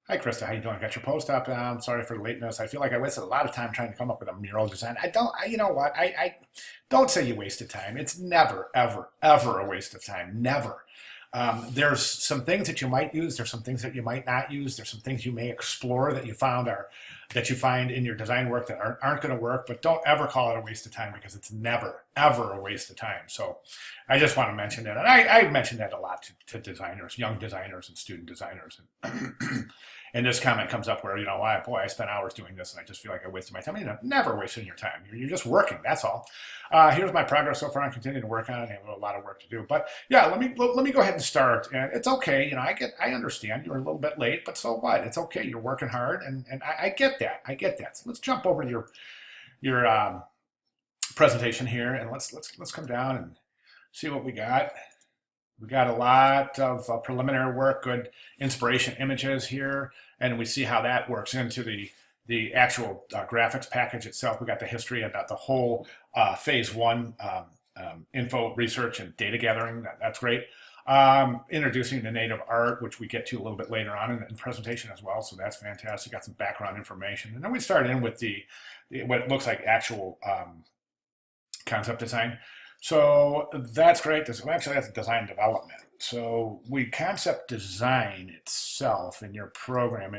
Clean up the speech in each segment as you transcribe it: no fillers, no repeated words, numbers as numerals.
Hi, Krista. How you doing? Got your post up. I'm sorry for the lateness. I feel like I wasted a lot of time trying to come up with a mural design. I don't. You know what? I don't say you wasted time. It's never, ever, ever a waste of time. Never. There's some things that you might use. There's some things that you might not use. There's some things you may explore that you find in your design work that aren't going to work. But don't ever call it a waste of time because it's never, ever a waste of time. So I just want to mention that, and I mention that a lot to designers, young designers, and student designers. And this comment comes up where, boy, I spent hours doing this and I just feel like I wasted my time. Never wasting your time. You're just working. That's all. Here's my progress so far. I'm continuing to work on it. I have a lot of work to do. But yeah, let me go ahead and start. And it's okay. I understand you're a little bit late, but so what? It's okay. You're working hard, and I get that. I get that. So let's jump over to your presentation here, and let's come down and see what we got. We got a lot of preliminary work, good inspiration images here, and we see how that works into the actual graphics package itself. We got the history about the whole phase one info research and data gathering. That's great. Introducing the native art, which we get to a little bit later on in the presentation as well. So that's fantastic. Got some background information, and then we start in with what looks like actual concept design. So that's great. Actually, that's design development. So we concept design itself in your program,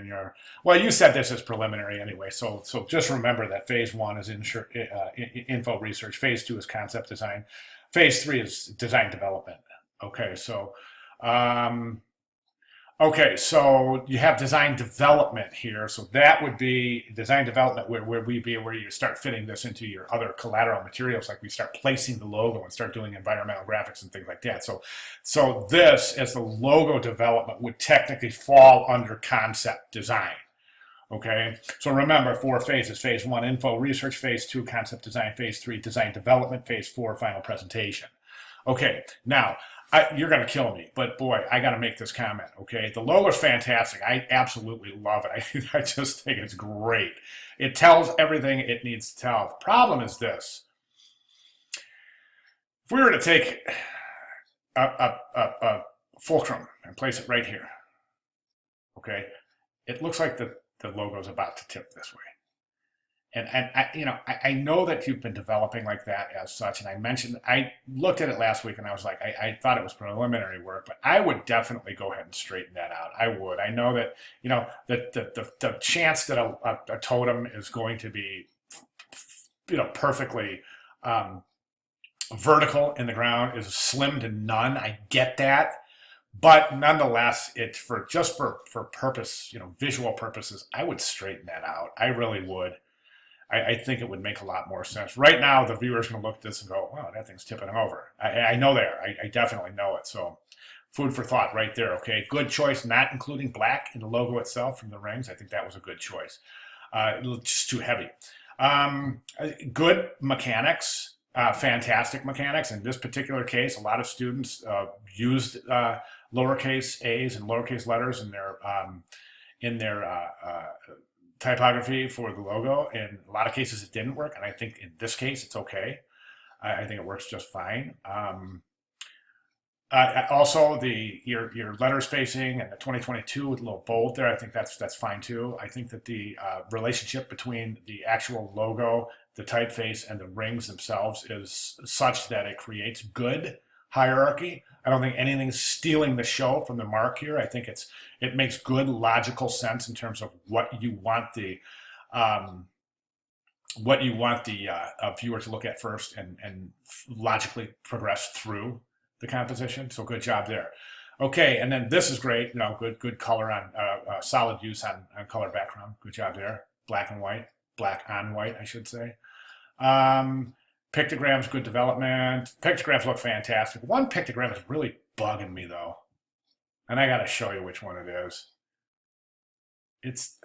well, you said this is preliminary anyway. So just remember that phase one is info research. Phase two is concept design. Phase three is design development. Okay, so you have design development here. So that would be design development where you start fitting this into your other collateral materials, like we start placing the logo and start doing environmental graphics and things like that. So this, as the logo development, would technically fall under concept design. Okay, so remember 4 phases: phase one, info research; phase two, concept design; phase three, design development; phase four, final presentation. Okay, now you're going to kill me, but boy, I got to make this comment, okay? The logo is fantastic. I absolutely love it. I just think it's great. It tells everything it needs to tell. The problem is this. If we were to take a fulcrum and place it right here, okay, it looks like the logo is about to tip this way. And I know that you've been developing like that as such. And I looked at it last week and I was like, I thought it was preliminary work, but I would definitely go ahead and straighten that out. I would. I know that, that the chance that a totem is going to be, perfectly vertical in the ground is slim to none. I get that. But nonetheless, for purpose, visual purposes, I would straighten that out. I really would. I think it would make a lot more sense. Right now, the viewer's going to look at this and go, wow, that thing's tipping over. I know there. I definitely know it. So food for thought right there, okay? Good choice, not including black in the logo itself from the rings. I think that was a good choice. Just too heavy. Good mechanics, fantastic mechanics. In this particular case, a lot of students used lowercase a's and lowercase letters in their typography for the logo. In a lot of cases, it didn't work, and I think in this case, it's okay. I think it works just fine. Also, your letter spacing and the 2022 with a little bold there, I think that's fine too. I think that the relationship between the actual logo, the typeface, and the rings themselves is such that it creates good hierarchy. I don't think anything's stealing the show from the mark here. I think it makes good logical sense in terms of what you want the viewer to look at first and logically progress through the composition. So good job there. Okay, and then this is great. Good color on solid use on color background. Good job there. Black on white, I should say. Pictograms, good development. Pictograms look fantastic. One pictogram is really bugging me though, and I got to show you which one it is. It's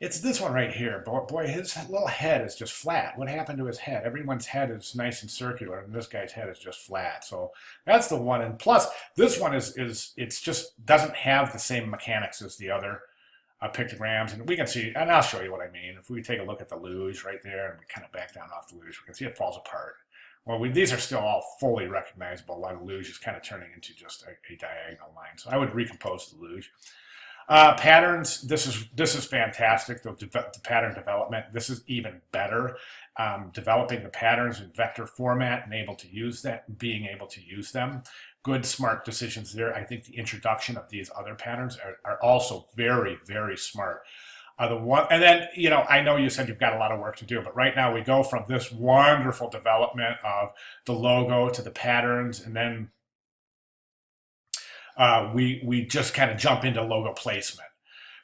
this one right here. Boy, his little head is just flat. What happened to his head? Everyone's head is nice and circular, and this guy's head is just flat. So that's the one. And plus, this one it's just doesn't have the same mechanics as the other pictograms, and we can see, and I'll show you what I mean. If we take a look at the luge right there, and we kind of back down off the luge, we can see it falls apart. Well, these are still all fully recognizable, while the luge is kind of turning into just a diagonal line. So I would recompose the luge. Patterns. This is fantastic. The pattern development. This is even better. Developing the patterns in vector format and being able to use them. Good, smart decisions there. I think the introduction of these other patterns are also very, very smart. The one, and then I know you said you've got a lot of work to do, but right now we go from this wonderful development of the logo to the patterns, and then we just kind of jump into logo placement.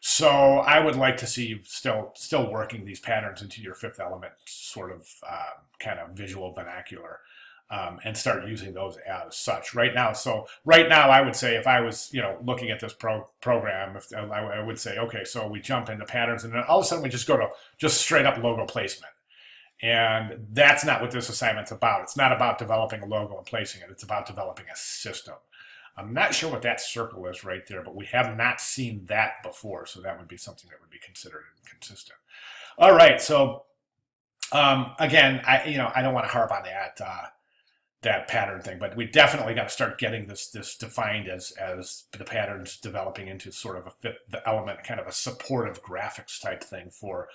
So I would like to see you still working these patterns into your fifth element sort of kind of visual vernacular, and start using those as such right now. So right now, I would say if I was looking at this program, if I would say, okay, so we jump into patterns, and then all of a sudden we just go to just straight up logo placement. And that's not what this assignment's about. It's not about developing a logo and placing it. It's about developing a system. I'm not sure what that circle is right there, but we have not seen that before. So that would be something that would be considered inconsistent. All right. So again, I don't want to harp on that pattern thing, but we definitely got to start getting this defined as the patterns developing into sort of the element, kind of a supportive graphics type thing for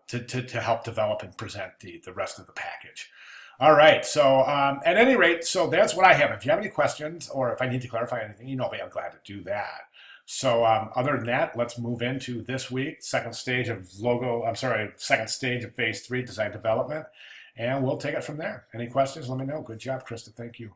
to help develop and present the rest of the package. All right, so at any rate, so that's what I have. If you have any questions or if I need to clarify anything, me, I'm glad to do that. So other than that, let's move into this week, second stage of phase 3, design development, and we'll take it from there. Any questions, let me know. Good job, Krista. Thank you.